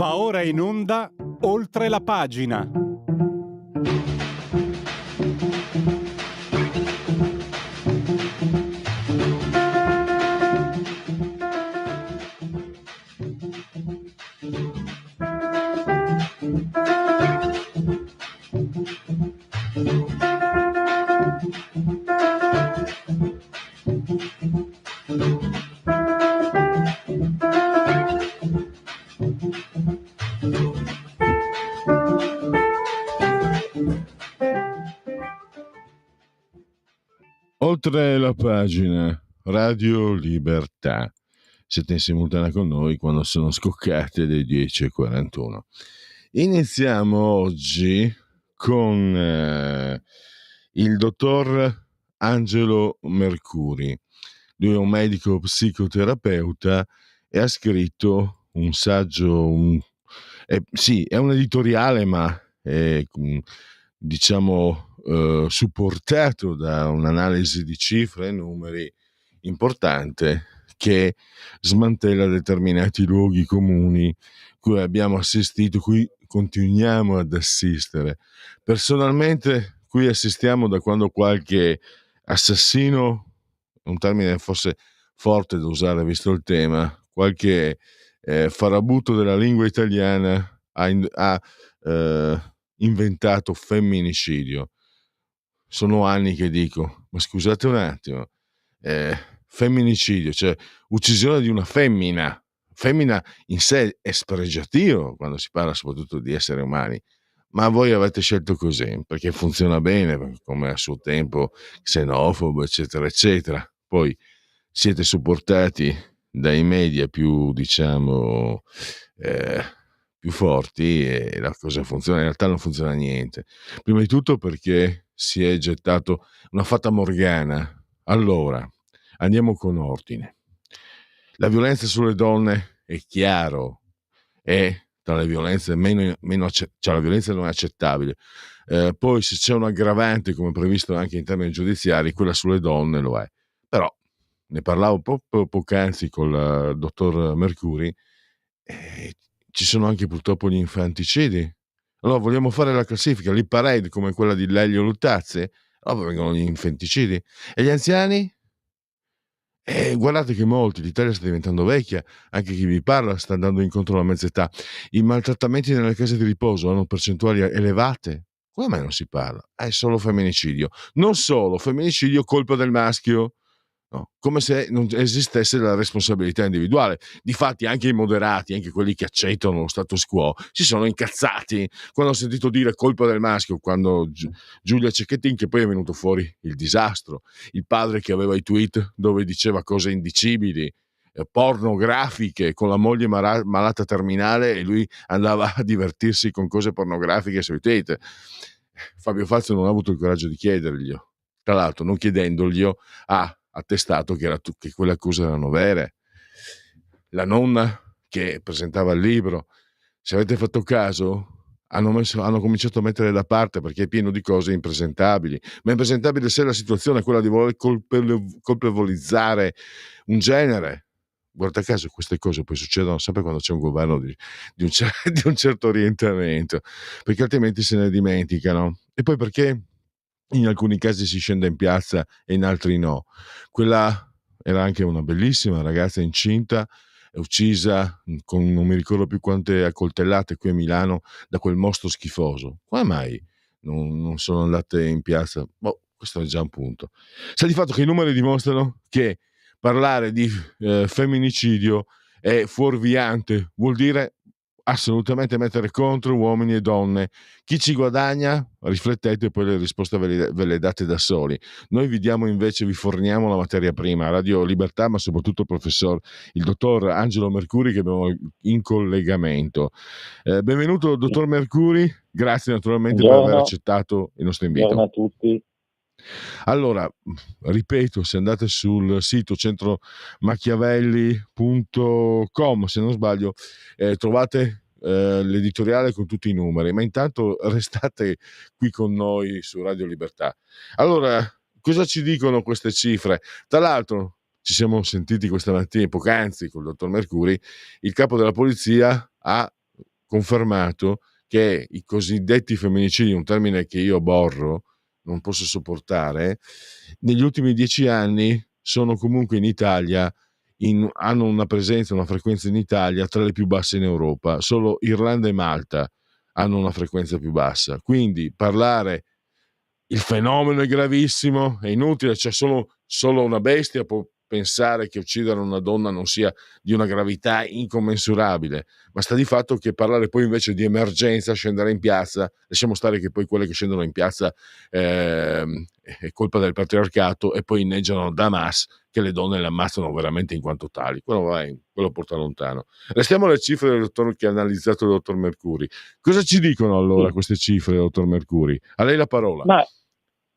Va ora in onda Oltre la pagina. Oltre la pagina, Radio Libertà. Siete in simultanea con noi quando sono scoccate le 10:41. Iniziamo oggi con il dottor Angelo Mercuri. Lui è un medico psicoterapeuta e ha scritto un saggio, sì, è un editoriale, ma è, diciamo, supportato da un'analisi di cifre e numeri importante, che smantella determinati luoghi comuni cui abbiamo assistito, cui continuiamo ad assistere. Personalmente qui assistiamo da quando qualche assassino, un termine forse forte da usare visto il tema, qualche farabuto della lingua italiana ha inventato femminicidio. Sono anni che dico, ma scusate un attimo, femminicidio, cioè uccisione di una femmina in sé è spregiativo quando si parla soprattutto di esseri umani, ma voi avete scelto così perché funziona bene, come a suo tempo xenofobo, eccetera eccetera. Poi siete supportati dai media più, diciamo, più forti, e la cosa funziona. In realtà non funziona niente, prima di tutto perché si è gettato una fata morgana. Allora, andiamo con ordine. La violenza sulle donne è chiaro, è tra le violenze cioè la violenza non è accettabile. Poi se c'è un aggravante, come previsto anche in termini giudiziari, quella sulle donne lo è. Però ne parlavo proprio poc'anzi con il dottor Mercuri, ci sono anche purtroppo gli infanticidi. Allora vogliamo fare la classifica, l'hit parade come quella di Lelio Luttazzi? Allora vengono gli infanticidi. E gli anziani? Guardate che molti, l'Italia sta diventando vecchia, anche chi vi parla sta andando incontro alla mezza età. I maltrattamenti nelle case di riposo hanno percentuali elevate. Come mai non si parla? È solo femminicidio. Non solo, femminicidio colpa del maschio. No, come se non esistesse la responsabilità individuale. Difatti anche i moderati, anche quelli che accettano lo status quo, si sono incazzati quando ho sentito dire colpa del maschio, quando Giulia Cecchettin, che poi è venuto fuori il disastro, il padre che aveva i tweet dove diceva cose indicibili, pornografiche, con la moglie malata terminale, e lui andava a divertirsi con cose pornografiche sui tweet. Fabio Fazio non ha avuto il coraggio di chiederglielo, tra l'altro non chiedendoglielo ha attestato che quelle accuse erano vere. La nonna che presentava il libro, se avete fatto caso, hanno cominciato a mettere da parte, perché è pieno di cose impresentabili. Ma impresentabile se la situazione è quella di voler colpevolizzare un genere. Guarda caso queste cose poi succedono sempre quando c'è un governo di un certo orientamento, perché altrimenti se ne dimenticano. E poi perché in alcuni casi si scende in piazza e in altri no. Quella era anche una bellissima ragazza incinta, uccisa con non mi ricordo più quante accoltellate qui a Milano da quel mostro schifoso. Come mai non sono andate in piazza? Boh, questo è già un punto. Sta di fatto che i numeri dimostrano che parlare di femminicidio è fuorviante, vuol dire assolutamente mettere contro uomini e donne. Chi ci guadagna? Riflettete e poi le risposte ve le date da soli. Noi vi diamo invece, vi forniamo la materia prima, Radio Libertà, ma soprattutto il dottor Angelo Mercuri, che abbiamo in collegamento. Benvenuto dottor Mercuri, grazie naturalmente per aver accettato il nostro invito. Buongiorno a tutti. Allora, ripeto, se andate sul sito centromachiavelli.com, se non sbaglio, trovate l'editoriale con tutti i numeri, ma intanto restate qui con noi su Radio Libertà. Allora, cosa ci dicono queste cifre? Tra l'altro, ci siamo sentiti questa mattina, poc'anzi, con il dottor Mercuri, il capo della polizia ha confermato che i cosiddetti femminicidi, un termine che io aborro, non posso sopportare, negli ultimi 10 anni sono comunque in Italia, hanno una presenza, una frequenza in Italia tra le più basse in Europa. Solo Irlanda e Malta hanno una frequenza più bassa. Quindi parlare il fenomeno è gravissimo, è inutile, c'è solo una bestia può pensare che uccidere una donna non sia di una gravità incommensurabile, ma sta di fatto che parlare poi invece di emergenza, scendere in piazza, lasciamo stare che poi quelle che scendono in piazza è colpa del patriarcato e poi inneggiano da Hamas che le donne le ammazzano veramente in quanto tali. Quello porta lontano. Restiamo alle cifre del dottor, che ha analizzato il dottor Mercuri. Cosa ci dicono allora Sì, queste cifre, dottor Mercuri? A lei la parola. ma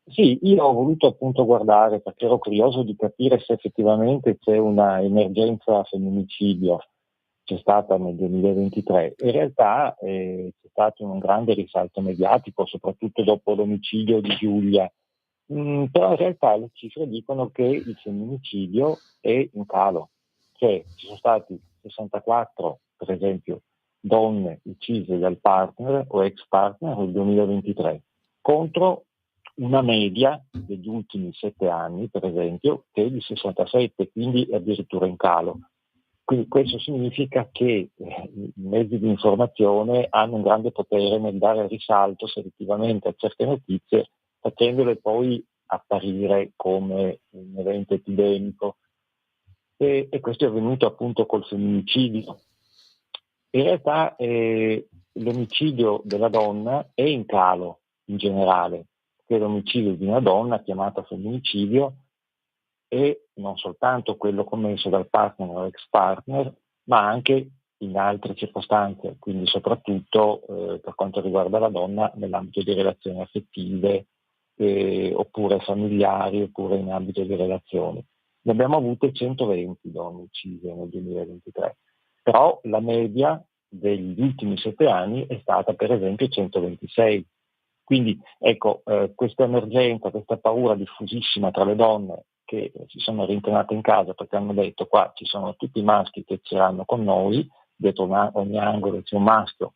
sì, io ho voluto appunto guardare perché ero curioso di capire se effettivamente c'è una emergenza femminicidio, c'è stata nel 2023. In realtà c'è stato un grande risalto mediatico, soprattutto dopo l'omicidio di Giulia. Però in realtà le cifre dicono che il femminicidio è in calo, cioè ci sono stati 64, per esempio, donne uccise dal partner o ex partner nel 2023, contro una media degli ultimi 7 anni, per esempio, che è di 67, quindi è addirittura in calo. Quindi questo significa che i mezzi di informazione hanno un grande potere nel dare risalto selettivamente a certe notizie, facendole poi apparire come un evento epidemico. E questo è avvenuto appunto col femminicidio. In realtà l'omicidio della donna è in calo in generale, perché l'omicidio di una donna chiamato femminicidio è non soltanto quello commesso dal partner o ex partner, ma anche in altre circostanze, quindi soprattutto per quanto riguarda la donna nell'ambito di relazioni affettive oppure familiari oppure in ambito di relazioni. Ne abbiamo avute 120 donne uccise nel 2023, però la media degli ultimi 7 anni è stata per esempio 126. Quindi ecco, questa emergenza, questa paura diffusissima tra le donne che si sono rintanate in casa perché hanno detto qua ci sono tutti i maschi che ce l'hanno con noi, dietro ogni angolo c'è un maschio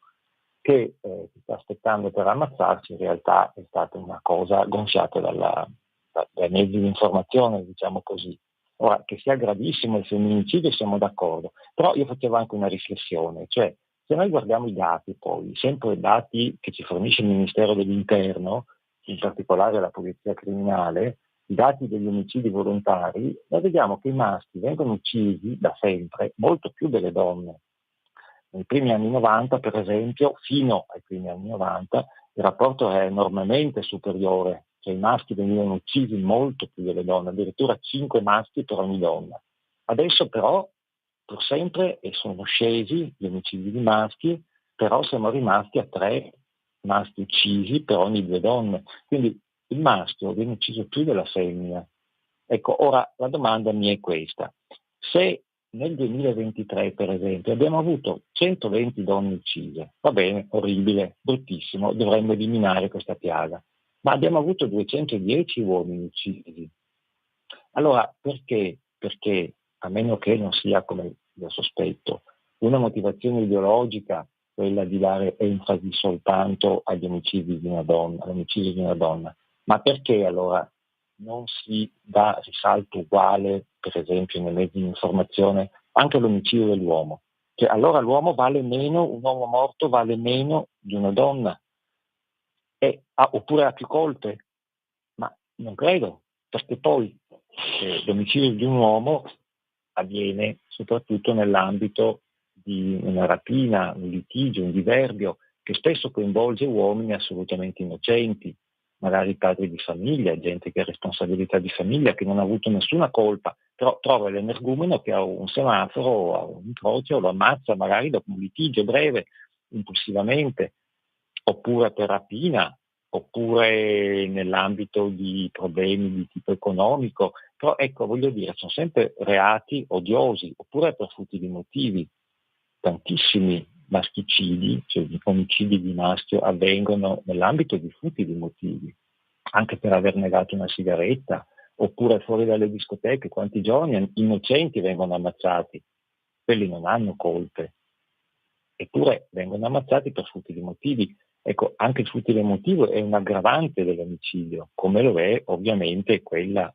che si sta aspettando per ammazzarci, in realtà è stata una cosa gonfiata dai mezzi di informazione, diciamo così. Ora, che sia gravissimo il femminicidio siamo d'accordo, però io facevo anche una riflessione, cioè se noi guardiamo i dati poi, sempre i dati che ci fornisce il Ministero dell'Interno, in particolare la Polizia Criminale, i dati degli omicidi volontari, noi vediamo che i maschi vengono uccisi da sempre molto più delle donne. Nei primi anni 90, per esempio, fino ai primi anni 90, il rapporto è enormemente superiore, cioè i maschi venivano uccisi molto più delle donne, addirittura 5 maschi per ogni donna. Adesso però, pur sempre, e sono scesi gli omicidi di maschi, però siamo rimasti a 3 maschi uccisi per ogni 2 donne. Quindi il maschio viene ucciso più della femmina. Ecco, ora la domanda mia è questa. Se nel 2023, per esempio, abbiamo avuto 120 donne uccise, va bene, orribile, bruttissimo, dovremmo eliminare questa piaga, ma abbiamo avuto 210 uomini uccisi. Allora, perché? Perché, a meno che non sia, come io sospetto, una motivazione ideologica, quella di dare enfasi soltanto agli omicidi di una donna, all'omicidio di una donna, ma perché allora non si dà risalto uguale, per esempio nei mezzi di informazione, anche all'omicidio dell'uomo? Cioè, allora l'uomo vale meno, un uomo morto vale meno di una donna, oppure ha più colpe? Ma non credo, perché poi l'omicidio di un uomo avviene soprattutto nell'ambito di una rapina, un litigio, un diverbio, che spesso coinvolge uomini assolutamente innocenti, magari padri di famiglia, gente che ha responsabilità di famiglia, che non ha avuto nessuna colpa, però trova l'energumeno che ha un semaforo, ha un incrocio, lo ammazza magari dopo un litigio breve, impulsivamente, oppure per rapina, oppure nell'ambito di problemi di tipo economico. Però ecco, voglio dire, sono sempre reati odiosi, oppure per futili motivi. Tantissimi maschicidi, cioè gli omicidi di maschio, avvengono nell'ambito di futili motivi, anche per aver negato una sigaretta, oppure fuori dalle discoteche, quanti giovani innocenti vengono ammazzati, quelli non hanno colpe. eppure vengono ammazzati per futili motivi. Ecco, anche il futile motivo è un aggravante dell'omicidio, come lo è ovviamente quello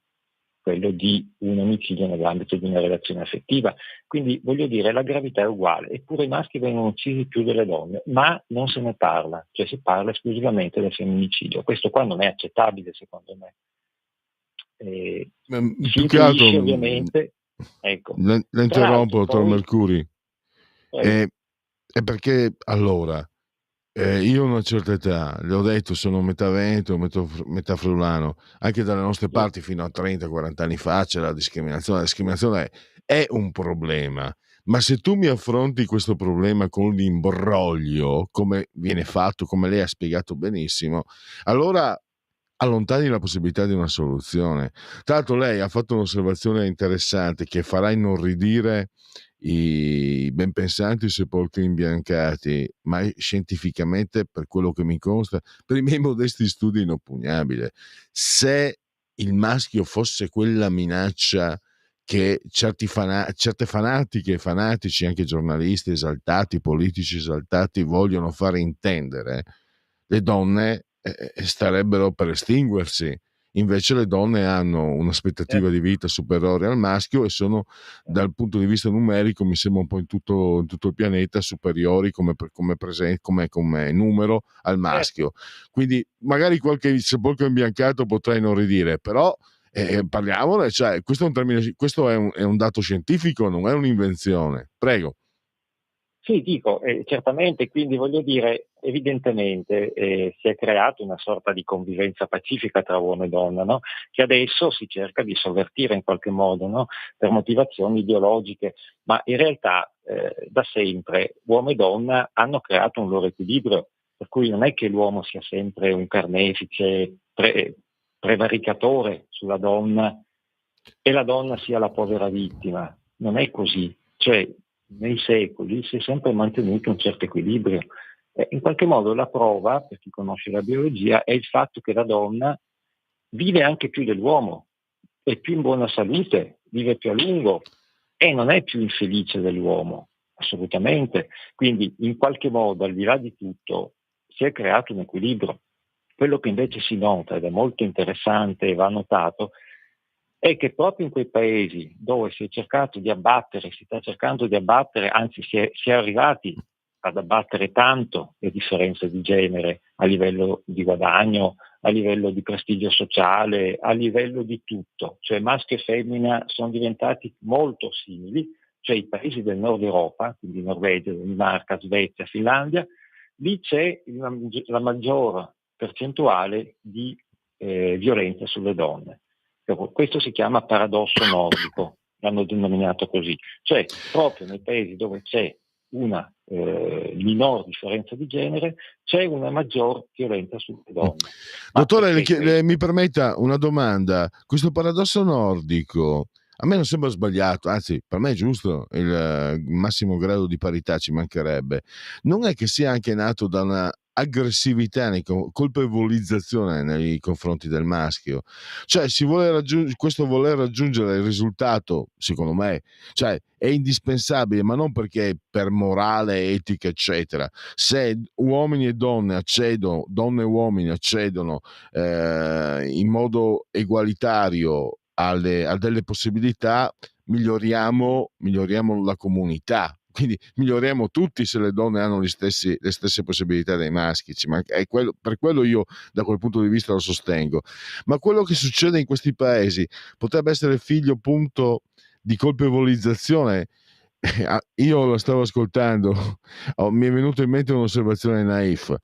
di un omicidio nell'ambito di una relazione affettiva. Quindi voglio dire, la gravità è uguale, eppure i maschi vengono uccisi più delle donne, ma non se ne parla, cioè si parla esclusivamente del femminicidio. Questo qua non è accettabile, secondo me. Si Più che altro, intuisce ovviamente, ecco. la Tra interrompo, l'altro dottor poi, Mercuri, è perché allora io ho una certa età, le ho detto, sono metà veneto, metà friulano, anche dalle nostre sì, parti fino a 30-40 anni fa c'era la discriminazione è un problema, ma se tu mi affronti questo problema con l'imbroglio, come viene fatto, come lei ha spiegato benissimo, allora allontani la possibilità di una soluzione. Tra l'altro lei ha fatto un'osservazione interessante che farà inorridire i ben pensanti sepolcri imbiancati, ma scientificamente, per quello che mi consta, per i miei modesti studi inoppugnabile. Se il maschio fosse quella minaccia che certe fanatiche e fanatici, anche giornalisti esaltati, politici esaltati, vogliono fare intendere, le donne starebbero per estinguersi. Invece le donne hanno un'aspettativa di vita superiore al maschio e sono, dal punto di vista numerico, mi sembra un po' in tutto il pianeta, superiori come numero al maschio. Quindi magari qualche sepolcro imbiancato potrà inorridire, però parliamone, cioè, questo è un termine, questo è un dato scientifico, non è un'invenzione. Prego. sì, dico, certamente, quindi voglio dire, evidentemente si è creata una sorta di convivenza pacifica tra uomo e donna, no? Che adesso si cerca di sovvertire in qualche modo, no? Per motivazioni ideologiche, ma in realtà da sempre uomo e donna hanno creato un loro equilibrio, per cui non è che l'uomo sia sempre un carnefice prevaricatore sulla donna e la donna sia la povera vittima, non è così. Cioè, nei secoli si è sempre mantenuto un certo equilibrio. In qualche modo la prova, per chi conosce la biologia, è il fatto che la donna vive anche più dell'uomo, è più in buona salute, vive più a lungo e non è più infelice dell'uomo, assolutamente. Quindi in qualche modo, al di là di tutto, si è creato un equilibrio. Quello che invece si nota, ed è molto interessante e va notato, è che proprio in quei paesi dove si è cercato di abbattere, si sta cercando di abbattere, anzi si è arrivati ad abbattere tanto le differenze di genere a livello di guadagno, a livello di prestigio sociale, a livello di tutto, cioè maschio e femmina sono diventati molto simili, cioè i paesi del nord Europa, quindi Norvegia, Danimarca, Svezia, Finlandia, lì c'è la maggior percentuale di violenza sulle donne. Questo si chiama paradosso nordico, l'hanno denominato così, cioè proprio nei paesi dove c'è una minor differenza di genere c'è una maggior violenza sulle donne. Dottore, mi permetta una domanda, questo paradosso nordico a me non sembra sbagliato, anzi per me è giusto, il massimo grado di parità ci mancherebbe. Non è che sia anche nato da una aggressività, colpevolizzazione nei confronti del maschio? Cioè si vuole questo voler raggiungere il risultato, secondo me, cioè è indispensabile, ma non perché per morale, etica, eccetera. Se uomini e donne accedono, donne e uomini accedono in modo egualitario a delle possibilità, miglioriamo la comunità. Quindi miglioriamo tutti se le donne hanno le stesse possibilità dei maschi. Per quello io da quel punto di vista lo sostengo. Ma quello che succede in questi paesi potrebbe essere figlio appunto di colpevolizzazione. Io la stavo ascoltando, mi è venuto in mente un'osservazione naif.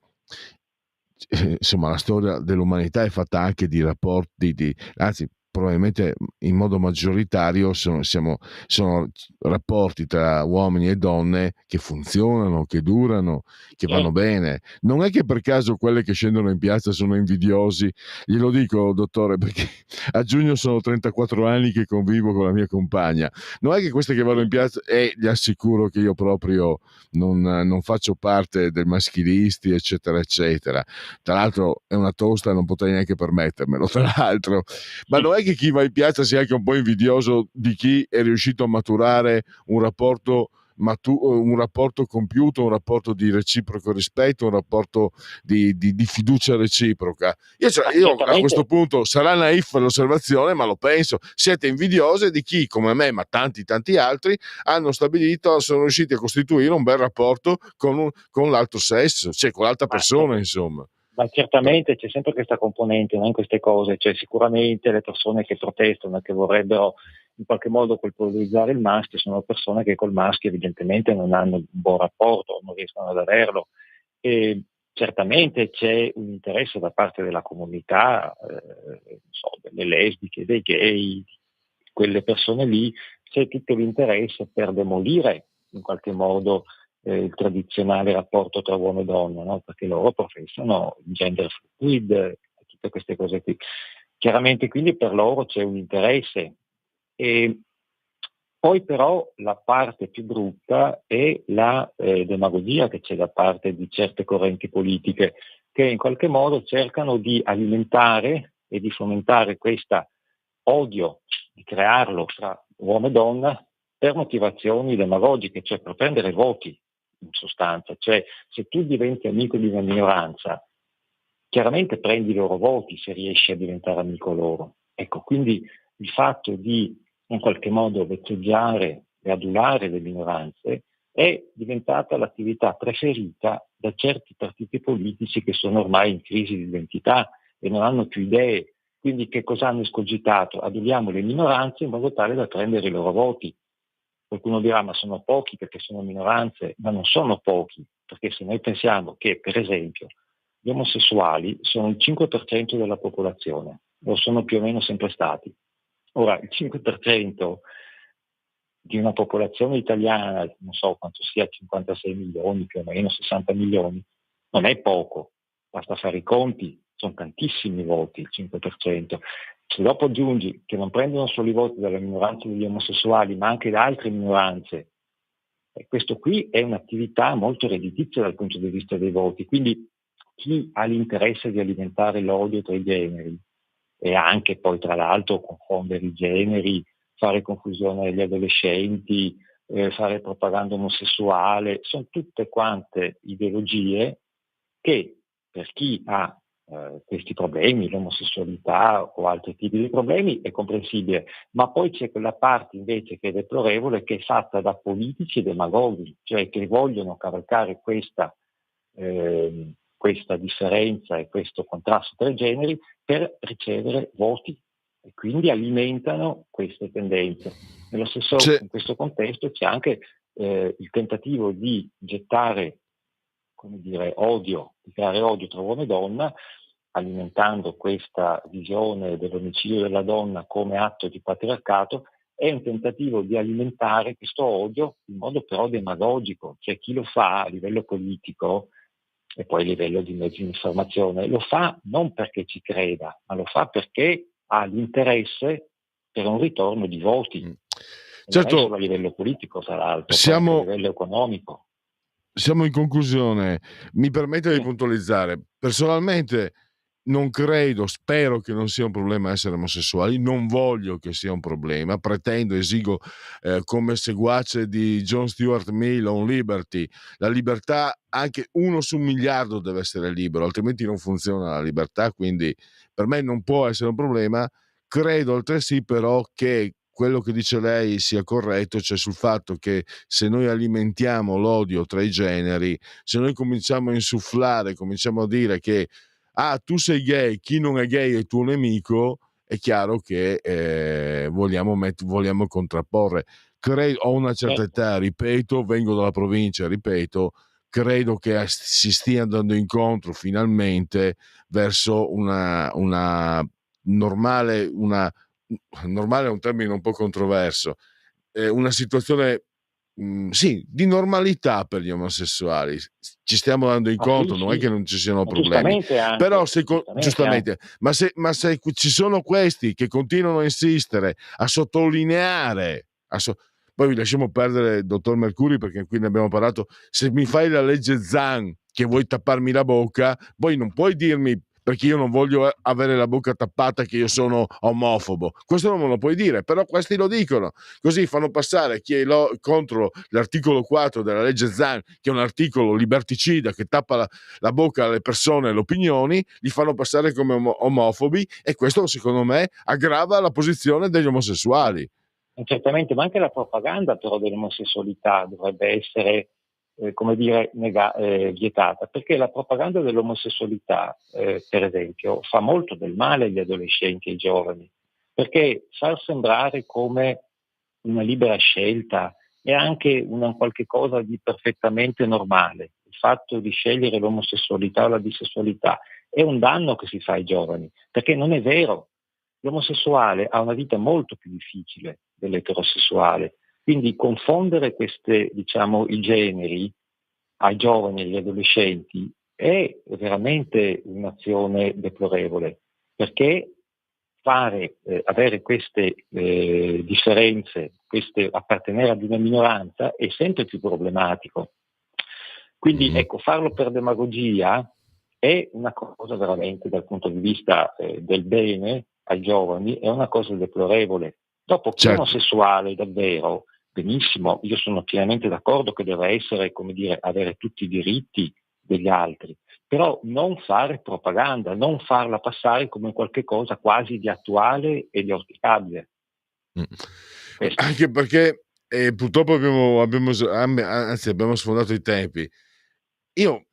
Insomma, la storia dell'umanità è fatta anche di rapporti, anzi, probabilmente in modo maggioritario sono rapporti tra uomini e donne che funzionano, che durano, che vanno bene. Non è che per caso quelle che scendono in piazza sono invidiosi, glielo dico, dottore, perché a giugno sono 34 anni che convivo con la mia compagna. Non è che queste che vanno in piazza, e gli assicuro che io proprio non faccio parte dei maschilisti, eccetera, eccetera. Tra l'altro è una tosta, non potrei neanche permettermelo, tra l'altro. Ma non è che chi va in piazza sia anche un po' invidioso di chi è riuscito a maturare un rapporto ma un rapporto compiuto, un rapporto di reciproco rispetto, un rapporto di fiducia reciproca. Io a questo punto sarà naif l'osservazione, ma lo penso, siete invidiose di chi come me, ma tanti altri hanno stabilito, sono riusciti a costituire un bel rapporto con l'altro sesso, cioè con l'altra persona, insomma. Ma certamente c'è sempre questa componente, no, in queste cose, cioè sicuramente le persone che protestano, che vorrebbero in qualche modo colpevolizzare il maschio, sono persone che col maschio evidentemente non hanno un buon rapporto, non riescono ad averlo. E certamente c'è un interesse da parte della comunità, delle lesbiche, dei gay, quelle persone lì, c'è tutto l'interesse per demolire in qualche modo il tradizionale rapporto tra uomo e donna, no? Perché loro professano il gender fluid e tutte queste cose qui. Chiaramente quindi per loro c'è un interesse. E poi però la parte più brutta è la demagogia che c'è da parte di certe correnti politiche che in qualche modo cercano di alimentare e di fomentare questo odio, di crearlo tra uomo e donna per motivazioni demagogiche, cioè per prendere voti in sostanza. Cioè se tu diventi amico di una minoranza, chiaramente prendi i loro voti se riesci a diventare amico loro. Ecco, quindi il fatto di in qualche modo vezzeggiare e adulare le minoranze è diventata l'attività preferita da certi partiti politici che sono ormai in crisi di identità e non hanno più idee. Quindi che cosa hanno escogitato? Aduliamo le minoranze in modo tale da prendere i loro voti. Qualcuno dirà ma sono pochi perché sono minoranze, ma non sono pochi, perché se noi pensiamo che per esempio gli omosessuali sono il 5% della popolazione, lo sono più o meno sempre stati. Ora, il 5% di una popolazione italiana, non so quanto sia, 56 milioni più o meno, 60 milioni, non è poco, basta fare i conti, sono tantissimi voti, il 5%. Se dopo aggiungi che non prendono solo i voti dalla minoranza degli omosessuali, ma anche da altre minoranze, questo qui è un'attività molto redditizia dal punto di vista dei voti, quindi chi ha l'interesse di alimentare l'odio tra i generi e anche poi tra l'altro confondere i generi, fare confusione agli adolescenti, fare propaganda omosessuale, sono tutte quante ideologie che per chi ha questi problemi, l'omosessualità o altri tipi di problemi, è comprensibile, ma poi c'è quella parte invece che è deplorevole, che è fatta da politici e demagoghi, cioè che vogliono cavalcare questa differenza e questo contrasto tra i generi per ricevere voti e quindi alimentano queste tendenze. Nello stesso, in questo contesto c'è anche il tentativo di gettare, come dire, odio, di creare odio tra uomo e donna, alimentando questa visione dell'omicidio della donna come atto di patriarcato. È un tentativo di alimentare questo odio in modo però demagogico, cioè chi lo fa a livello politico e poi a livello di mezzi di informazione lo fa non perché ci creda, ma lo fa perché ha l'interesse per un ritorno di voti. Certo, non è solo a livello politico, tra l'altro, anche a livello economico. Siamo in conclusione. Mi permette di puntualizzare. Personalmente non credo, spero che non sia un problema essere omosessuali, non voglio che sia un problema, pretendo, esigo come seguace di John Stuart Mill on Liberty, la libertà, anche 1 su 1 miliardo deve essere libero, altrimenti non funziona la libertà, quindi per me non può essere un problema. Credo altresì però che quello che dice lei sia corretto, cioè sul fatto che se noi alimentiamo l'odio tra i generi, se noi cominciamo a insufflare, cominciamo a dire che tu sei gay, chi non è gay è tuo nemico, è chiaro che vogliamo contrapporre. Ho una certa età, ripeto, vengo dalla provincia, ripeto, credo che si stia andando incontro finalmente verso una normale è un termine un po' controverso, una situazione sì, di normalità per gli omosessuali. Ci stiamo dando incontro, non è che non ci siano problemi, anche, però giustamente, ma se ci sono questi che continuano a insistere, a sottolineare, poi lasciamo perdere dottor Mercuri perché qui ne abbiamo parlato, se mi fai la legge Zan che vuoi tapparmi la bocca, poi non puoi dirmi perché io non voglio avere la bocca tappata che io sono omofobo. Questo non me lo puoi dire, però questi lo dicono. Così fanno passare chi è contro l'articolo 4 della legge Zan, che è un articolo liberticida che tappa la bocca alle persone e le opinioni, li fanno passare come omofobi, e questo secondo me aggrava la posizione degli omosessuali. Certamente, ma anche la propaganda però dell'omosessualità dovrebbe essere, come dire, vietata, perché la propaganda dell'omosessualità, per esempio, fa molto del male agli adolescenti e ai giovani, perché far sembrare come una libera scelta è anche una qualche cosa di perfettamente normale. Il fatto di scegliere l'omosessualità o la bisessualità è un danno che si fa ai giovani, perché non è vero. L'omosessuale ha una vita molto più difficile dell'eterosessuale, quindi confondere diciamo, i generi ai giovani e agli adolescenti è veramente un'azione deplorevole, perché avere queste differenze, appartenere ad una minoranza è sempre più problematico. Quindi ecco, farlo per demagogia è una cosa veramente dal punto di vista del bene ai giovani, è una cosa deplorevole. Dopo chi è omosessuale davvero, benissimo, io sono pienamente d'accordo che deve essere, come dire, avere tutti i diritti degli altri, però non fare propaganda, non farla passare come qualche cosa quasi di attuale e di auspicabile. Anche perché purtroppo abbiamo sfondato i tempi. Io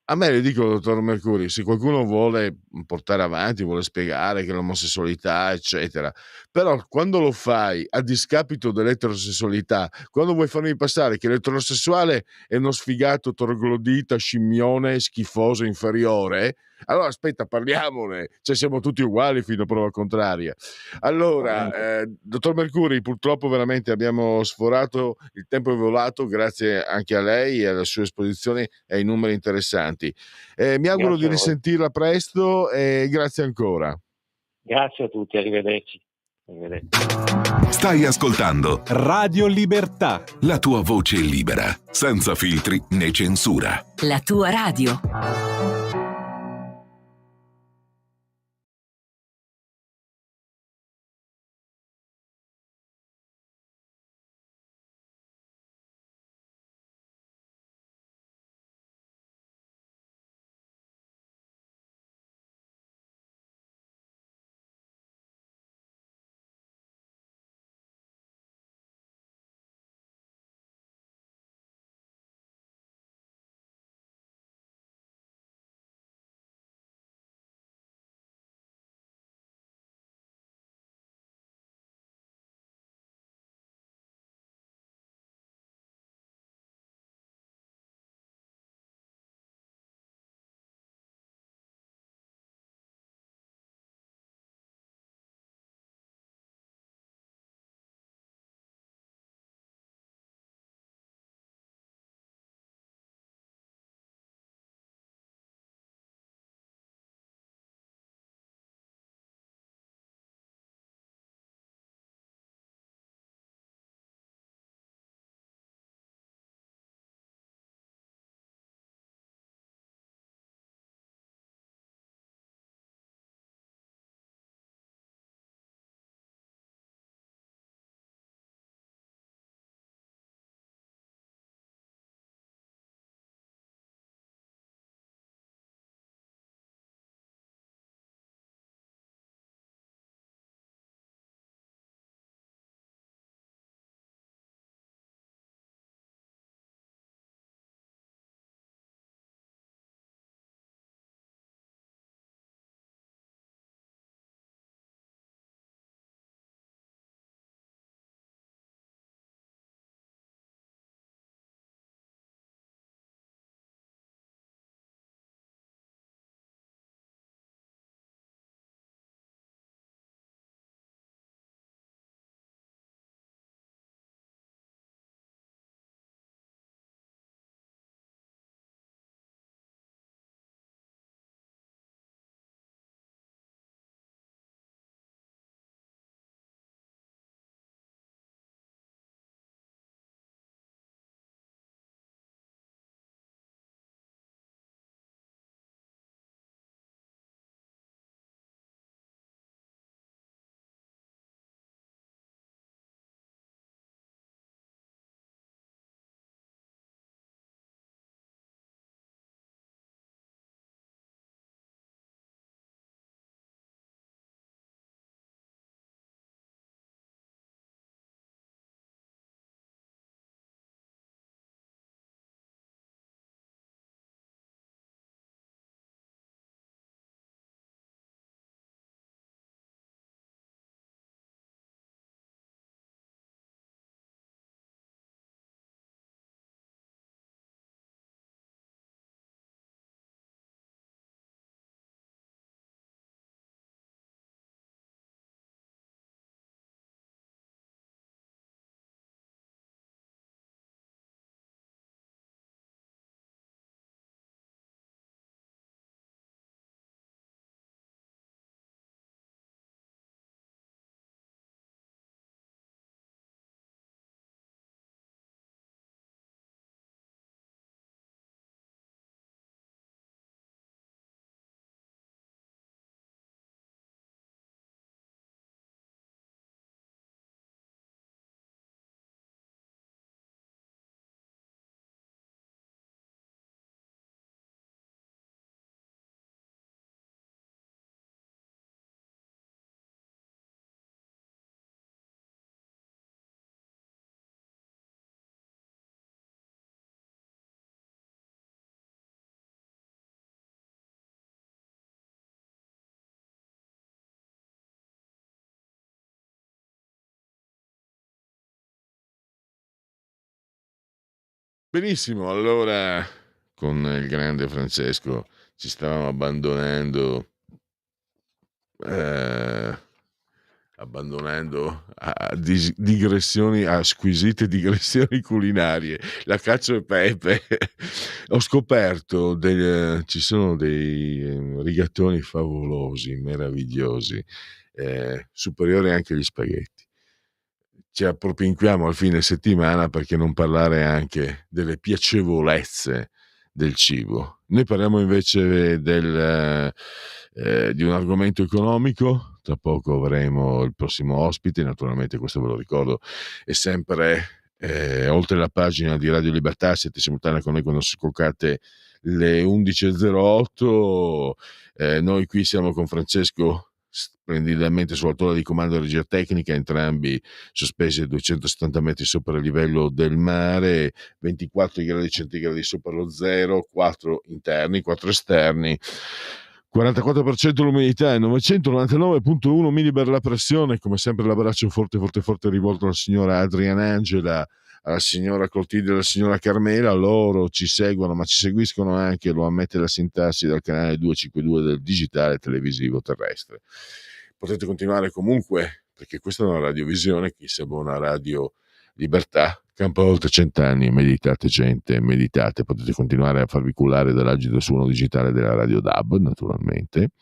a me le dico, dottor Mercuri, se qualcuno vuole portare avanti, vuole spiegare che l'omosessualità, eccetera, però quando lo fai a discapito dell'eterosessualità, quando vuoi farmi passare che l'eterosessuale è uno sfigato troglodita, scimmione, schifoso, inferiore, allora aspetta, parliamone, cioè siamo tutti uguali fino a prova contraria. Allora, dottor Mercuri, purtroppo veramente abbiamo sforato, il tempo è volato, grazie anche a lei e alle sue esposizioni e ai numeri interessanti. Mi auguro Grazie di a voi. risentirla presto e grazie ancora. Grazie a tutti, arrivederci. Stai ascoltando Radio Libertà. la tua voce libera, senza filtri né censura. La tua radio. Benissimo, allora con il grande Francesco ci stavamo abbandonando a digressioni, a squisite digressioni culinarie. La cacio e pepe. Ho scoperto ci sono dei rigatoni favolosi, meravigliosi, superiori anche agli spaghetti. Ci appropinquiamo al fine settimana, perché non parlare anche delle piacevolezze del cibo. Noi parliamo invece di un argomento economico. Tra poco avremo il prossimo ospite, naturalmente questo ve lo ricordo, è sempre oltre la pagina di Radio Libertà. Siete simultanei con noi quando scoccate le 11.08. Noi qui siamo con Francesco splendidamente sulla tolla di comando e regia tecnica, entrambi sospesi a 270 metri sopra il livello del mare, 24 gradi centigradi sopra lo zero, 4 interni, 4 esterni, 44% l'umidità e 999,1 millibar la pressione. Come sempre l'abbraccio forte forte forte rivolto alla signora Adriana Angela, alla signora Clotilde e alla signora Carmela. Loro ci seguono, ma ci seguiscono anche, lo ammette la sintassi, dal canale 252 del digitale televisivo terrestre. Potete continuare comunque, perché questa è una radiovisione, chi si abbona a Radio Libertà campa oltre 100 anni. Meditate gente, meditate. Potete continuare a farvi cullare dall'agido suono digitale della Radio DAB, naturalmente,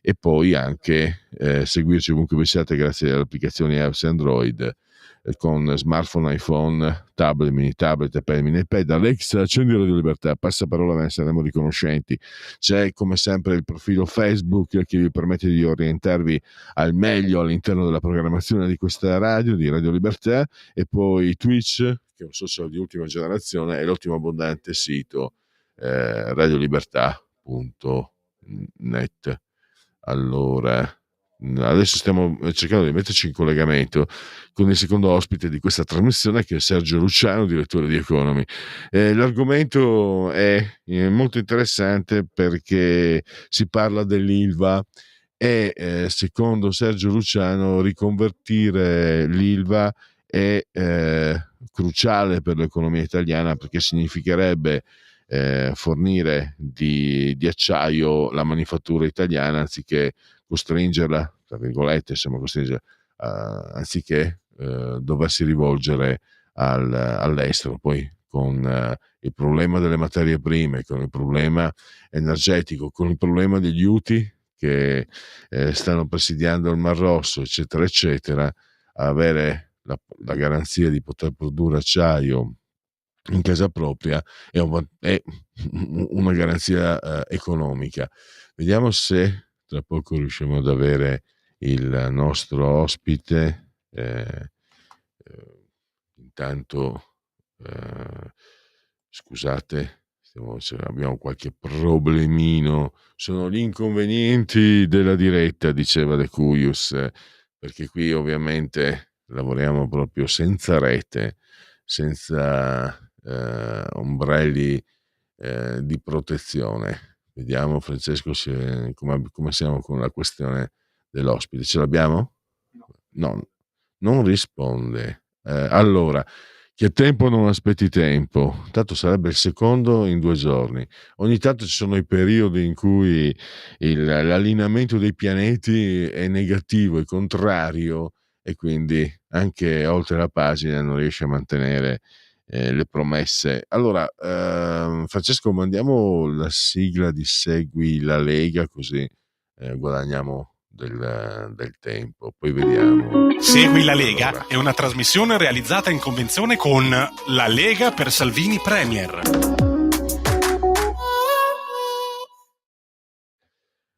e poi anche seguirci ovunque vi siate grazie alle applicazioni apps Android, con smartphone, iPhone, tablet, mini tablet, iPad, mini iPad. Alexa, accendi Radio Libertà, passaparola, ve ne saremo riconoscenti. C'è come sempre il profilo Facebook che vi permette di orientarvi al meglio all'interno della programmazione di questa radio, di Radio Libertà, e poi Twitch, che è un social di ultima generazione, e l'ottimo abbondante sito radiolibertà.net. Allora, adesso stiamo cercando di metterci in collegamento con il secondo ospite di questa trasmissione, che è Sergio Luciano, direttore di Economy. L'argomento è molto interessante perché si parla dell'ILVA e secondo Sergio Luciano riconvertire l'ILVA è cruciale per l'economia italiana, perché significherebbe fornire di acciaio la manifattura italiana, anziché costringerla, tra virgolette, insomma, anziché doversi rivolgere all'estero. Poi con il problema delle materie prime, con il problema energetico, con il problema degli UTI che stanno presidiando il Mar Rosso, eccetera, eccetera, avere la garanzia di poter produrre acciaio in casa propria è una garanzia economica. Vediamo se tra poco riusciamo ad avere il nostro ospite. Intanto scusate, abbiamo qualche problemino, sono gli inconvenienti della diretta, diceva De Cuius, perché qui ovviamente lavoriamo proprio senza rete, senza ombrelli di protezione. Vediamo, Francesco, come siamo con la questione dell'ospite. Ce l'abbiamo? No, non risponde. Allora, che tempo non aspetti tempo, tanto sarebbe il secondo in 2 giorni. Ogni tanto ci sono i periodi in cui l'allineamento dei pianeti è negativo, è contrario, e quindi anche oltre la pagina non riesce a mantenere le promesse. Allora, Francesco, mandiamo la sigla di Segui la Lega, così guadagniamo del tempo, poi vediamo. Segui la Lega è una trasmissione realizzata in convenzione con La Lega per Salvini Premier.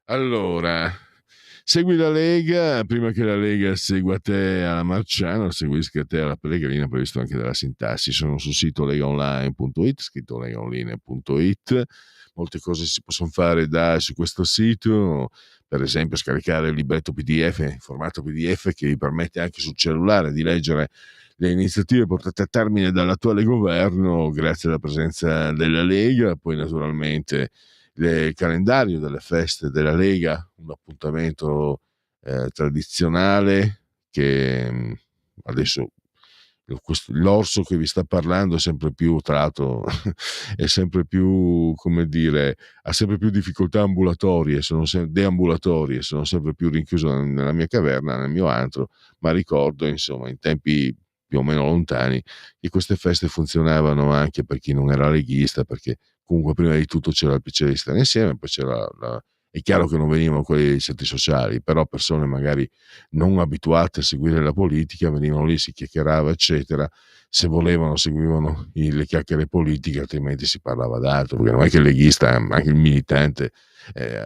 Allora, segui la Lega, prima che la Lega segua te alla Marciano, seguisca te alla Pellegrina, previsto anche dalla sintassi. Sono sul sito legaonline.it, scritto legaonline.it. Molte cose si possono fare su questo sito, per esempio scaricare il libretto PDF in formato PDF, che vi permette anche sul cellulare di leggere le iniziative portate a termine dall'attuale governo grazie alla presenza della Lega. Poi naturalmente il calendario delle feste della Lega, un appuntamento tradizionale che adesso l'orso che vi sta parlando è sempre più, tra l'altro, è sempre più, come dire, ha sempre più difficoltà ambulatorie, deambulatorie, sono sempre più rinchiuso nella mia caverna, nel mio antro, ma ricordo, insomma, in tempi più o meno lontani, che queste feste funzionavano anche per chi non era leghista, perché comunque prima di tutto c'era il piacere di stare insieme, poi è chiaro che non venivano quelli dei centri sociali, però persone magari non abituate a seguire la politica venivano lì, si chiacchierava, eccetera. Se volevano seguivano le chiacchiere politiche, altrimenti si parlava d'altro, perché non è che il leghista, ma anche il militante,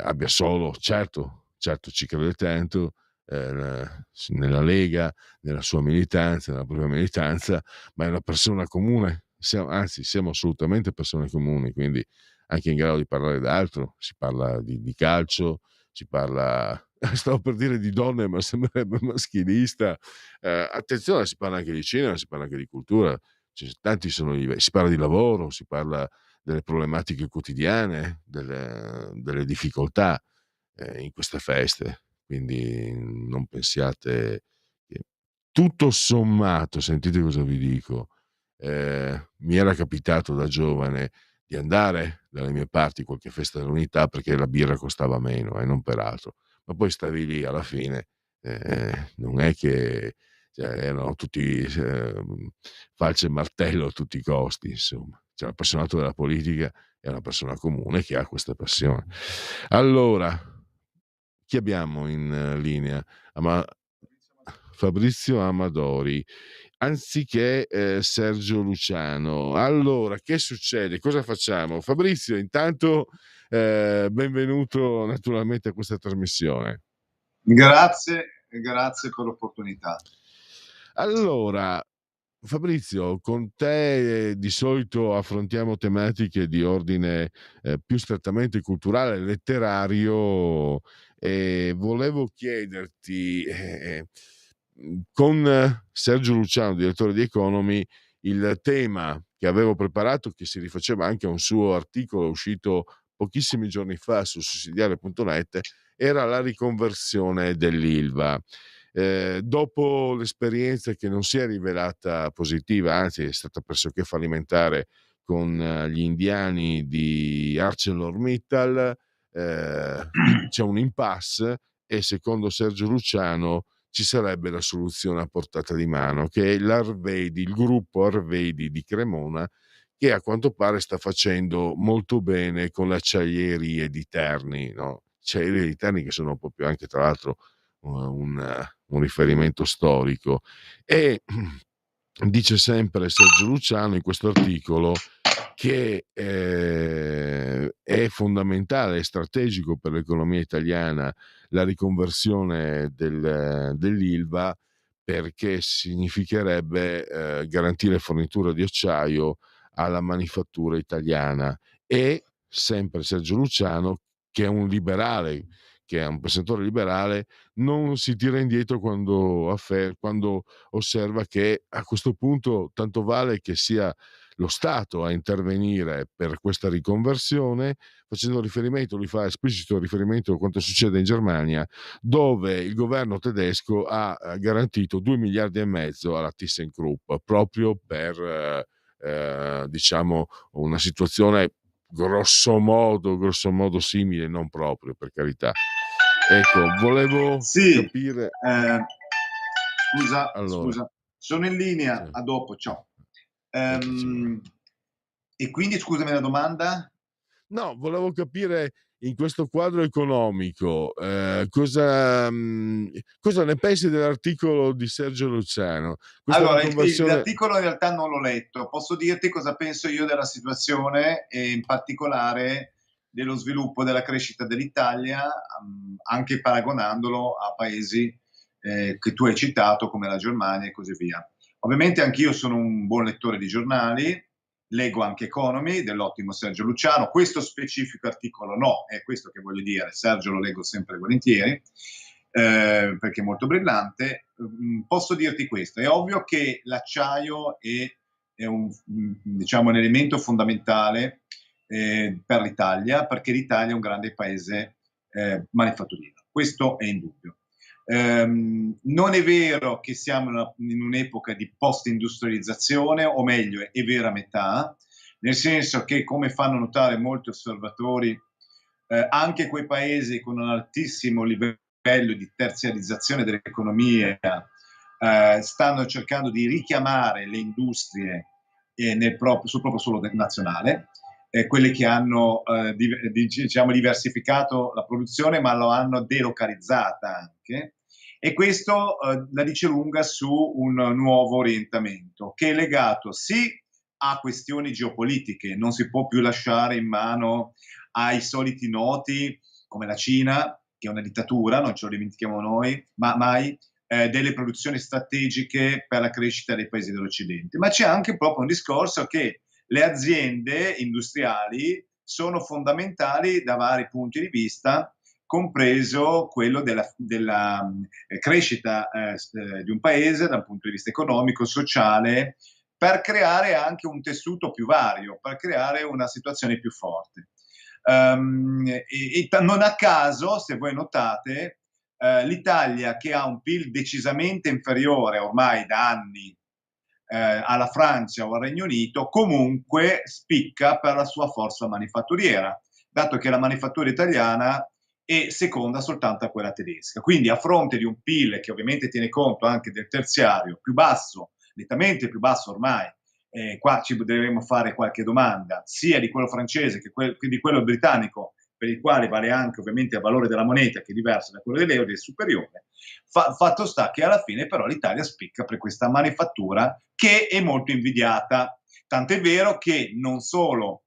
abbia solo, certo ci crede tanto nella Lega, nella sua militanza, nella propria militanza, ma è una persona comune, siamo assolutamente persone comuni, quindi anche in grado di parlare d'altro, si parla di calcio, si parla, stavo per dire di donne, ma sembrerebbe maschilista. Attenzione, si parla anche di cinema, si parla anche di cultura, tanti sono si parla di lavoro, si parla delle problematiche quotidiane, delle difficoltà in queste feste. Quindi non pensiate che tutto sommato, sentite cosa vi dico, mi era capitato da giovane di andare dalle mie parti qualche festa dell'unità perché la birra costava meno e non per altro, ma poi stavi lì alla fine, non è che erano tutti falce e martello a tutti i costi, insomma. Cioè, l'appassionato della politica è una persona comune che ha questa passione. Allora, chi abbiamo in linea? Fabrizio Amadori, anziché Sergio Luciano. Allora, che succede? Cosa facciamo? Fabrizio, intanto benvenuto naturalmente a questa trasmissione. Grazie per l'opportunità. Allora, Fabrizio, con te di solito affrontiamo tematiche di ordine più strettamente culturale, letterario, e volevo chiederti, con Sergio Luciano, direttore di Economy, il tema che avevo preparato, che si rifaceva anche a un suo articolo uscito pochissimi giorni fa su sussidiario.net, era la riconversione dell'Ilva. Dopo l'esperienza che non si è rivelata positiva, anzi è stata pressoché fallimentare con gli indiani di ArcelorMittal, c'è un impasse e secondo Sergio Luciano ci sarebbe la soluzione a portata di mano, che è l'Arvedi, il gruppo Arvedi di Cremona, che a quanto pare sta facendo molto bene con le acciaierie di Terni, no? Acciaierie di Terni che sono proprio anche, tra l'altro, un riferimento storico. E dice sempre Sergio Luciano in questo articolo che è fondamentale e strategico per l'economia italiana la riconversione dell'Ilva, perché significherebbe garantire fornitura di acciaio alla manifattura italiana. E sempre Sergio Luciano, che è un liberale, che è un pensatore liberale, non si tira indietro quando osserva che a questo punto tanto vale che sia lo Stato a intervenire per questa riconversione, facendo riferimento, lui fa esplicito riferimento a quanto succede in Germania, dove il governo tedesco ha garantito 2 miliardi e mezzo alla ThyssenKrupp proprio per diciamo una situazione grosso modo simile, non proprio, per carità. Ecco, volevo capire. Scusa, sono in linea, Sì. a dopo, ciao. E quindi scusami la domanda? No, volevo capire in questo quadro economico cosa ne pensi dell'articolo di Sergio Luciano? Allora, l'articolo in realtà non l'ho letto, posso dirti cosa penso io della situazione e in particolare dello sviluppo della crescita dell'Italia, anche paragonandolo a paesi che tu hai citato come la Germania e così via. Ovviamente anch'io sono un buon lettore di giornali, leggo anche Economy dell'ottimo Sergio Luciano, questo specifico articolo no, è questo che voglio dire, Sergio lo leggo sempre volentieri, perché è molto brillante. Posso dirti questo, è ovvio che l'acciaio è diciamo, un elemento fondamentale per l'Italia, perché l'Italia è un grande paese manifatturiero, questo è indubbio. Non è vero che siamo in un'epoca di post-industrializzazione, o meglio, è vera metà, nel senso che, come fanno notare molti osservatori, anche quei paesi con un altissimo livello di terziarizzazione dell'economia stanno cercando di richiamare le industrie sul proprio suolo nazionale, quelle che hanno diciamo diversificato la produzione ma lo hanno delocalizzata anche, e questo la dice lunga su un nuovo orientamento che è legato sì a questioni geopolitiche. Non si può più lasciare in mano ai soliti noti come la Cina, che è una dittatura, non ce lo dimentichiamo noi, ma mai delle produzioni strategiche per la crescita dei paesi dell'Occidente. Ma c'è anche proprio un discorso che le aziende industriali sono fondamentali da vari punti di vista, compreso quello della crescita di un paese dal punto di vista economico, sociale, per creare anche un tessuto più vario, per creare una situazione più forte. Non a caso, se voi notate, l'Italia, che ha un PIL decisamente inferiore ormai da anni alla Francia o al Regno Unito, comunque spicca per la sua forza manifatturiera, dato che la manifattura italiana è seconda soltanto a quella tedesca. Quindi, a fronte di un PIL che ovviamente tiene conto anche del terziario più basso, nettamente più basso ormai, qua ci dovremmo fare qualche domanda, sia di quello francese che di quello britannico, per il quale vale anche ovviamente il valore della moneta, che è diverso da quello dell'euro, è superiore. Fatto sta che alla fine però l'Italia spicca per questa manifattura che è molto invidiata, tant'è vero che non solo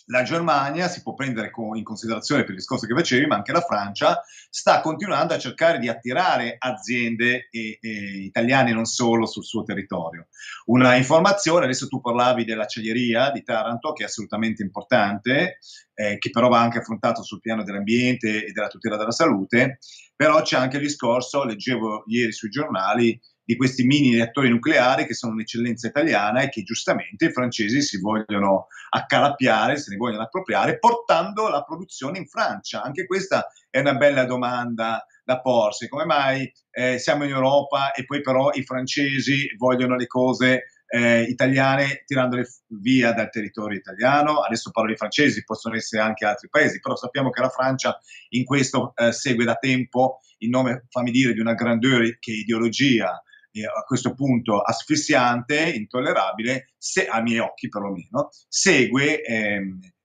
la Germania si può prendere in considerazione per il discorso che facevi, ma anche la Francia sta continuando a cercare di attirare aziende italiane non solo sul suo territorio. Una informazione, adesso tu parlavi dell'acciaieria di Taranto, che è assolutamente importante, che però va anche affrontato sul piano dell'ambiente e della tutela della salute, però c'è anche il discorso, leggevo ieri sui giornali, di questi mini reattori nucleari che sono un'eccellenza italiana e che giustamente i francesi si vogliono accalappiare, se ne vogliono appropriare, portando la produzione in Francia. Anche questa è una bella domanda da porsi. Come mai siamo in Europa e poi però i francesi vogliono le cose italiane tirandole via dal territorio italiano? Adesso parlo di francesi, possono essere anche altri paesi, però sappiamo che la Francia in questo segue da tempo, in nome, fammi dire, di una grandeur che è ideologia, a questo punto asfissiante, intollerabile, se a miei occhi perlomeno, segue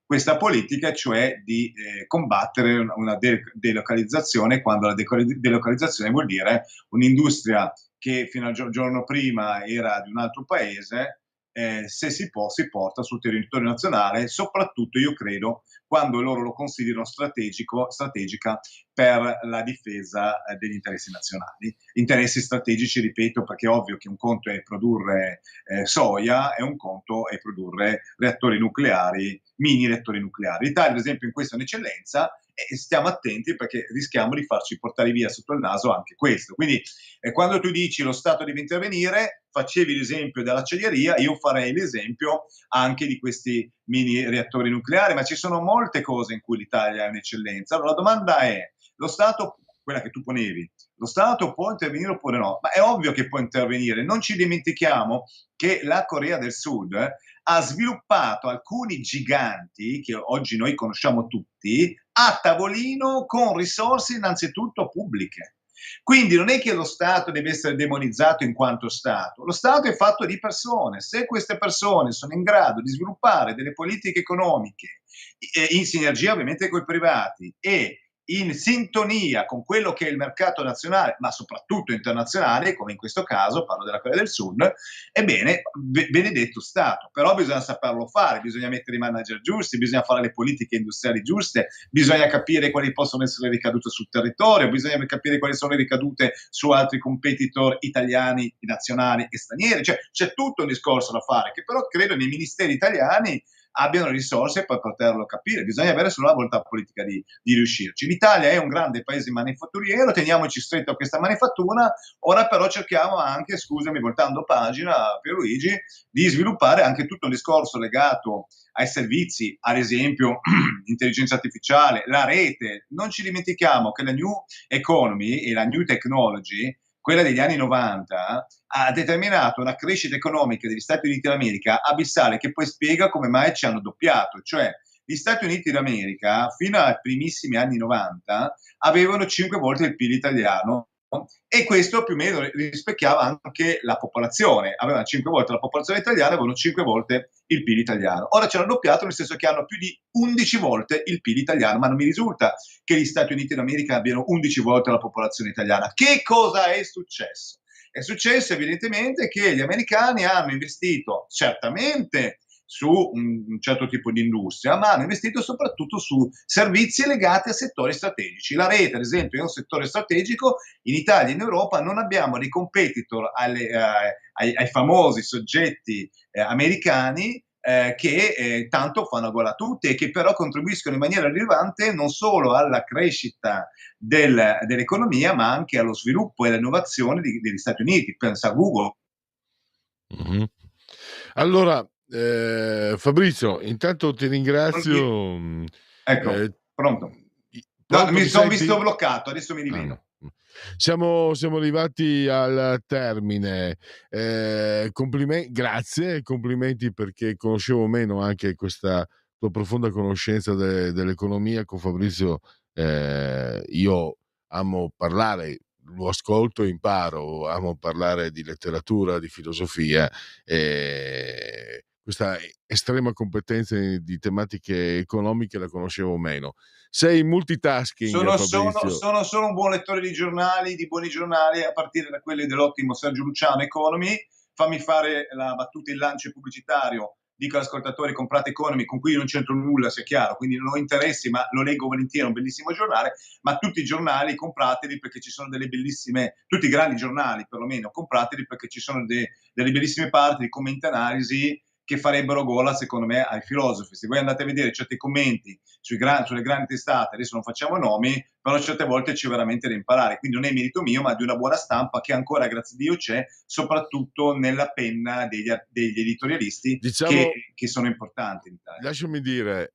questa politica, cioè di combattere una delocalizzazione, quando la delocalizzazione vuol dire un'industria che fino al giorno prima era di un altro paese, se si può si porta sul territorio nazionale, soprattutto io credo quando loro lo considerano strategica per la difesa degli interessi nazionali. Interessi strategici, ripeto, perché è ovvio che un conto è produrre soia e un conto è produrre reattori nucleari, mini reattori nucleari. L'Italia, ad esempio, in questo è un'eccellenza, e stiamo attenti perché rischiamo di farci portare via sotto il naso anche questo. Quindi quando tu dici lo Stato deve intervenire, facevi l'esempio dell'acciaieria, io farei l'esempio anche di questi mini reattori nucleari, ma ci sono molte cose in cui l'Italia è un'eccellenza. Allora la domanda è, lo Stato, quella che tu ponevi, lo Stato può intervenire oppure no? Ma è ovvio che può intervenire. Non ci dimentichiamo che la Corea del Sud ha sviluppato alcuni giganti che oggi noi conosciamo tutti a tavolino con risorse innanzitutto pubbliche. Quindi non è che lo Stato deve essere demonizzato in quanto Stato, lo Stato è fatto di persone. Se queste persone sono in grado di sviluppare delle politiche economiche in sinergia ovviamente con i privati e in sintonia con quello che è il mercato nazionale, ma soprattutto internazionale, come in questo caso, parlo della Corea del Sud, ebbene, benedetto Stato. Però bisogna saperlo fare, bisogna mettere i manager giusti, bisogna fare le politiche industriali giuste, bisogna capire quali possono essere le ricadute sul territorio, bisogna capire quali sono le ricadute su altri competitor italiani, nazionali e stranieri. Cioè, c'è tutto un discorso da fare, che però credo nei ministeri italiani abbiano risorse per poterlo capire. Bisogna avere solo la volontà politica di riuscirci. L'Italia è un grande paese manifatturiero, teniamoci stretto a questa manifattura, ora però cerchiamo anche, scusami, voltando pagina, Pierluigi, di sviluppare anche tutto un discorso legato ai servizi, ad esempio intelligenza artificiale, la rete. Non ci dimentichiamo che la new economy e la new technology, quella degli anni 90, ha determinato una crescita economica degli Stati Uniti d'America abissale, che poi spiega come mai ci hanno doppiato. Cioè, gli Stati Uniti d'America fino ai primissimi anni 90 avevano 5 volte il PIL italiano, e questo più o meno rispecchiava anche la popolazione. Avevano 5 volte la popolazione italiana, avevano 5 volte il PIL italiano. Ora ci hanno doppiato, nel senso che hanno più di 11 volte il PIL italiano, ma non mi risulta che gli Stati Uniti d'America abbiano 11 volte la popolazione italiana. Che cosa è successo? È successo evidentemente che gli americani hanno investito certamente su un certo tipo di industria, ma hanno investito soprattutto su servizi legati a settori strategici. La rete, ad esempio, è un settore strategico. In Italia e in Europa non abbiamo dei competitor ai famosi soggetti americani che tanto fanno gola a tutti, e che però contribuiscono in maniera rilevante non solo alla crescita dell'economia, ma anche allo sviluppo e all'innovazione degli Stati Uniti. Pensa a Google. Mm-hmm. Allora, Fabrizio, intanto ti ringrazio. Ecco, pronto. No, mi sono visto bloccato, adesso mi rivedo. No. Siamo arrivati al termine. Grazie, complimenti, perché conoscevo meno anche questa tua profonda conoscenza dell'economia. Con Fabrizio io amo parlare, lo ascolto e imparo, amo parlare di letteratura, di filosofia, questa estrema competenza di tematiche economiche la conoscevo meno. Sei multitasking, Fabrizio. Sono solo un buon lettore di giornali, di buoni giornali, a partire da quelli dell'ottimo Sergio Luciano, Economy. Fammi fare la battuta, il lancio pubblicitario. Dico agli ascoltatori: comprate Economy, con cui non c'entro nulla, sia chiaro, quindi non ho interessi, ma lo leggo volentieri, è un bellissimo giornale. Ma tutti i giornali comprateli, perché ci sono delle bellissime, tutti i grandi giornali perlomeno, comprateli, perché ci sono delle bellissime parti di commenti e analisi che farebbero gola, secondo me, ai filosofi. Se voi andate a vedere certi commenti sulle grandi testate, adesso non facciamo nomi, però certe volte c'è veramente da imparare. Quindi non è merito mio, ma di una buona stampa che ancora, grazie a Dio, c'è, soprattutto nella penna degli editorialisti, diciamo, che sono importanti in Italia. Lasciami dire,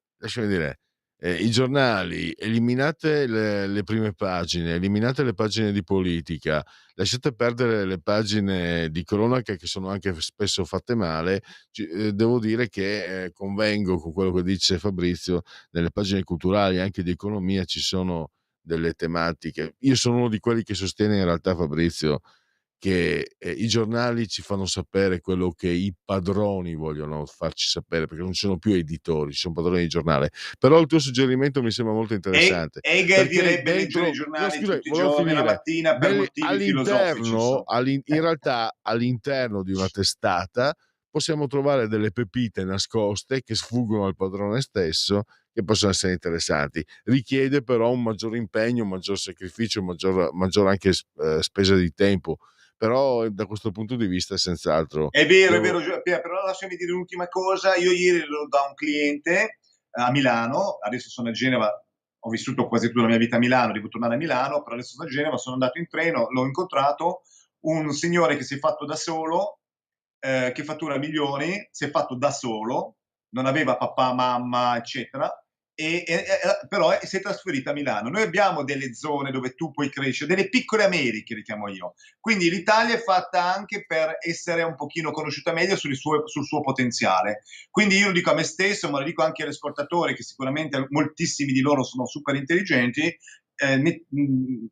i giornali, eliminate le prime pagine, eliminate le pagine di politica, lasciate perdere le pagine di cronaca, che sono anche spesso fatte male. Devo dire che convengo con quello che dice Fabrizio. Nelle pagine culturali, anche di economia, ci sono delle tematiche. Io sono uno di quelli che sostiene, in realtà, Fabrizio, che i giornali ci fanno sapere quello che i padroni vogliono farci sapere, perché non ci sono più editori, ci sono padroni di giornale. Però il tuo suggerimento mi sembra molto interessante. Hegel direbbe: leggere i giornali tutti i giorni, la mattina, per motivi filosofici. In realtà, all'interno di una testata possiamo trovare delle pepite nascoste che sfuggono al padrone stesso, che possono essere interessanti. Richiede però un maggior impegno, un maggior sacrificio, maggior anche spesa di tempo. Però da questo punto di vista senz'altro è vero, Pier, però lasciami dire l'ultima cosa. Io ieri ero da un cliente a Milano, adesso sono a Genova, ho vissuto quasi tutta la mia vita a Milano, devo tornare a Milano, però adesso sono a Genova, sono andato in treno, l'ho incontrato, un signore che si è fatto da solo, che fattura milioni, si è fatto da solo, non aveva papà, mamma, eccetera, però si è trasferita a Milano. Noi abbiamo delle zone dove tu puoi crescere, delle piccole Americhe, le chiamo io. Quindi l'Italia è fatta anche per essere un pochino conosciuta meglio sul suo potenziale. Quindi io lo dico a me stesso, ma lo dico anche agli ascoltatori, che sicuramente moltissimi di loro sono super intelligenti.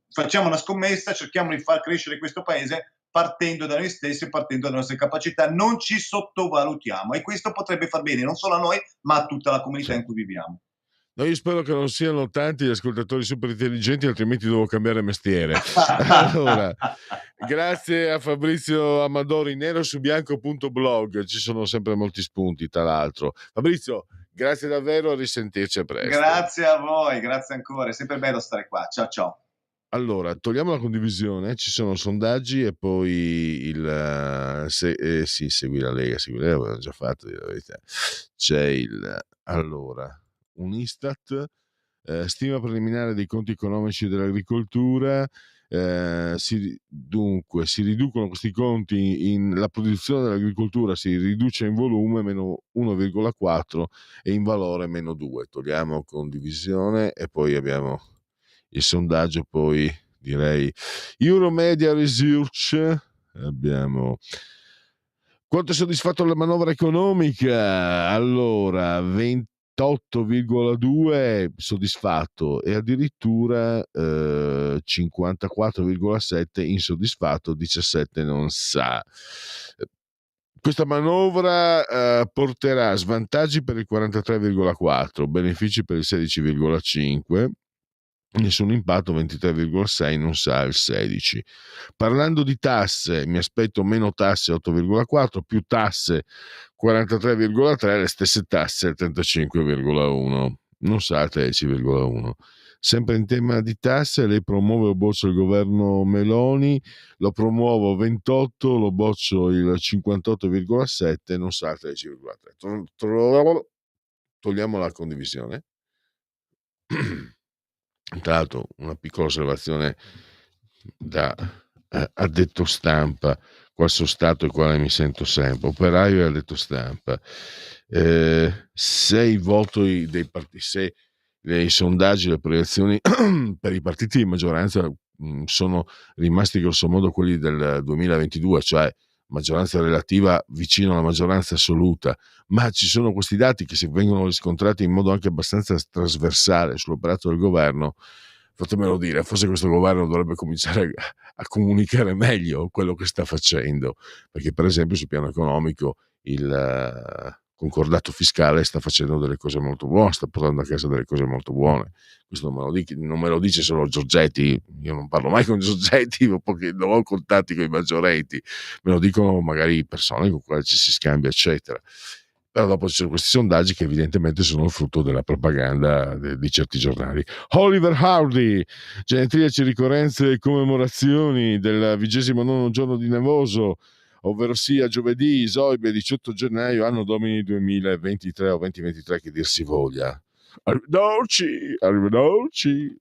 Facciamo una scommessa, cerchiamo di far crescere questo paese partendo da noi stessi, partendo dalle nostre capacità. Non ci sottovalutiamo, e questo potrebbe far bene non solo a noi, ma a tutta la comunità in cui viviamo. No, io spero che non siano tanti gli ascoltatori super intelligenti, altrimenti devo cambiare mestiere. Allora, grazie a Fabrizio Amadori, nerosubianco.blog, ci sono sempre molti spunti, tra l'altro. Fabrizio, grazie davvero, a risentirci a presto. Grazie a voi, grazie ancora, è sempre bello stare qua. Ciao ciao. Allora, togliamo la condivisione, ci sono sondaggi e poi sì, segui la Lega, l'avevamo già fatto, di la verità. C'è un Istat, stima preliminare dei conti economici dell'agricoltura, dunque si riducono questi conti, la produzione dell'agricoltura si riduce in volume meno 1,4 e in valore meno 2. Togliamo condivisione e poi abbiamo il sondaggio, poi direi Euromedia Research. Abbiamo quanto è soddisfatto della manovra economica? Allora, 28,2 soddisfatto e addirittura 54,7 insoddisfatto, 17 non sa. Questa manovra porterà svantaggi per il 43,4, benefici per il 16,5, nessun impatto 23,6, non sa il 16. Parlando di tasse, mi aspetto meno tasse 8,4, più tasse 43,3, le stesse tasse 35,1, non sa il 13,1. Sempre in tema di tasse, lei promuove o boccia il governo Meloni, lo promuovo 28, lo boccio il 58,7, non sa il 13,3. Togliamo la condivisione. Tra l'altro una piccola osservazione da addetto stampa, qual sono stato e quale mi sento sempre, operaio e addetto stampa. Se i voti dei partiti, se i sondaggi, le proiezioni per i partiti di maggioranza sono rimasti grossomodo quelli del 2022, cioè maggioranza relativa vicino alla maggioranza assoluta, ma ci sono questi dati che si vengono riscontrati in modo anche abbastanza trasversale sull'operato del governo. Fatemelo dire, forse questo governo dovrebbe cominciare a comunicare meglio quello che sta facendo, perché per esempio sul piano economico il concordato fiscale sta facendo delle cose molto buone, sta portando a casa delle cose molto buone. Questo non me lo dice solo Giorgetti, io non parlo mai con Giorgetti, perché non ho contatti con i maggiorenti, me lo dicono magari persone con cui ci si scambia, eccetera. Però dopo ci sono questi sondaggi che evidentemente sono il frutto della propaganda di certi giornali. Oliver Hardy, genetriaci, ricorrenze e commemorazioni del 29° giorno di Nevoso, ovvero sia giovedì, Isoibbe, 18 gennaio, anno domini 2023 o 2023 che dir si voglia. Arrivederci.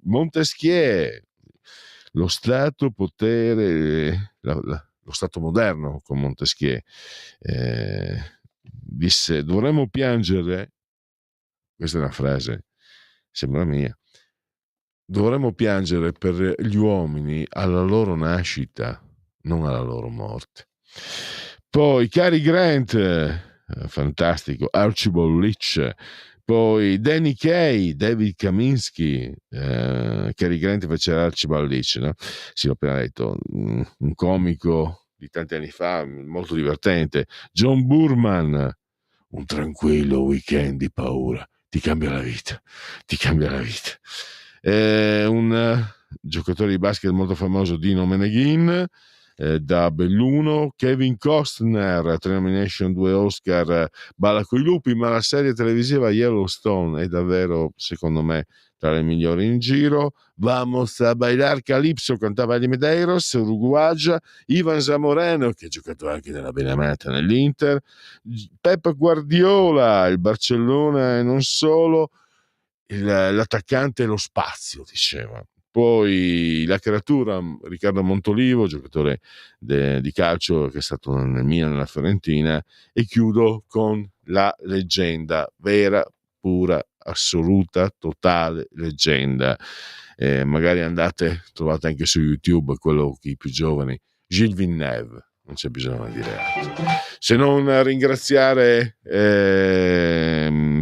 Montesquieu, lo Stato potere, lo Stato moderno con Montesquieu. Disse: dovremmo piangere, questa è una frase, sembra mia, dovremmo piangere per gli uomini alla loro nascita, non alla loro morte. Poi Cary Grant, fantastico, Archibald Leach, poi Danny Kaye, David Kaminsky, Cary Grant faceva Archibald Leach, no? Sì, l'ho appena detto, un comico di tanti anni fa, molto divertente. John Boorman, un tranquillo weekend di paura, ti cambia la vita. Un giocatore di basket molto famoso, Dino Meneghin, da Belluno. Kevin Costner, 3 nomination, 2 Oscar, balla coi lupi, ma la serie televisiva Yellowstone è davvero, secondo me, tra le migliori in giro. Vamos a bailar Calypso, cantava Eddie Medeiros, Uruguagia. Ivan Zamorano, che ha giocato anche nella Benamata, nell'Inter. Pep Guardiola, il Barcellona e non solo, l'attaccante e lo spazio, diceva. Poi la creatura, Riccardo Montolivo, giocatore di calcio che è stato nel Milan, nella Fiorentina. E chiudo con la leggenda, vera, pura, assoluta, totale leggenda. Magari trovate anche su YouTube quello che i più giovani, Gilles Villeneuve, non c'è bisogno di dire altro, se non ringraziare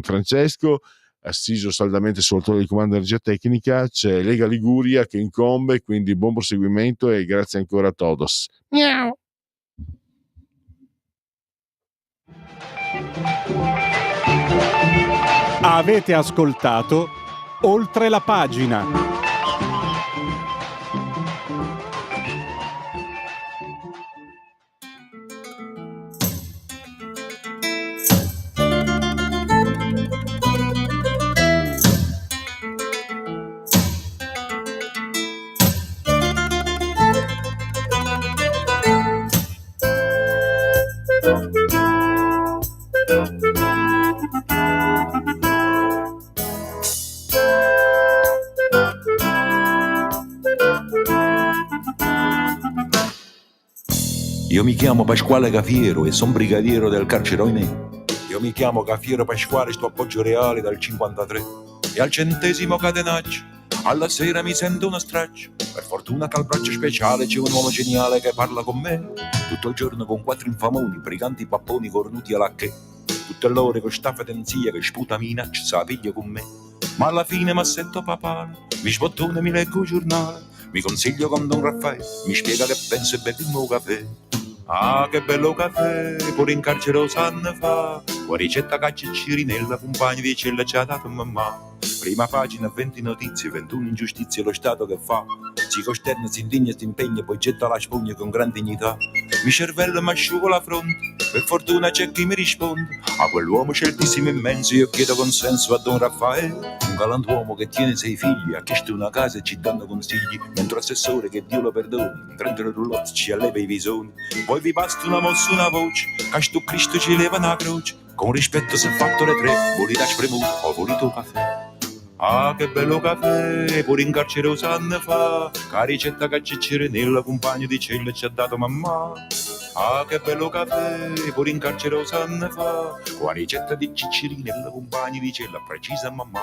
Francesco, assiso saldamente sul trono di comando energia tecnica. C'è Lega Liguria che incombe, quindi buon proseguimento e grazie ancora a todos. Miau. Avete ascoltato Oltre la pagina. Io mi chiamo Pasquale Cafiero e son brigadiero del carcere Oinè. Io mi chiamo Cafiero Pasquale, sto appoggio reale dal 53 e al 100° catenaccio alla sera mi sento uno straccio. Per fortuna che al braccio speciale c'è un uomo geniale che parla con me tutto il giorno con 4 infamoni, briganti papponi cornuti alla che. Tutte l'ore con sta fedenzia che sputa minaccia sa piglia con me. Ma alla fine m'assetto papale, mi sbottone, mi leggo il giornale, mi consiglio con Don Raffaele, mi spiega che penso e bevi il mio caffè. Ah, che bello caffè, pure in carcere lo sanno fa. Una ricetta caccirinella, compagni di cella ci ha dato mamma. Prima pagina, 20 notizie, 21 ingiustizie, lo Stato che fa. Si costerna, si indigna, si impegna, poi getta la spugna con gran dignità. Mi cervello mi asciugo la fronte, per fortuna c'è chi mi risponde. A quell'uomo sceltissimo immenso io chiedo consenso a Don Raffaele. Un galantuomo che tiene 6 figli, ha chiesto una casa e ci danno consigli. Mentre l'assessore, che Dio lo perdoni, prende le roulotte, ci alleva i visoni. Poi vi basta una mossa, una voce, che sto Cristo ci leva una croce. Con rispetto se fattore 3, volete spremuto o volete caffè. Ah, che bello caffè, pure in carcere lo sanno fa. Che ricetta caccirinella, compagno di cella ci ha dato mamma. Ah, che bello caffè, pure in carcere lo sanno fa. Con ricetta di ciccirinella, compagni di cella precisa mamma.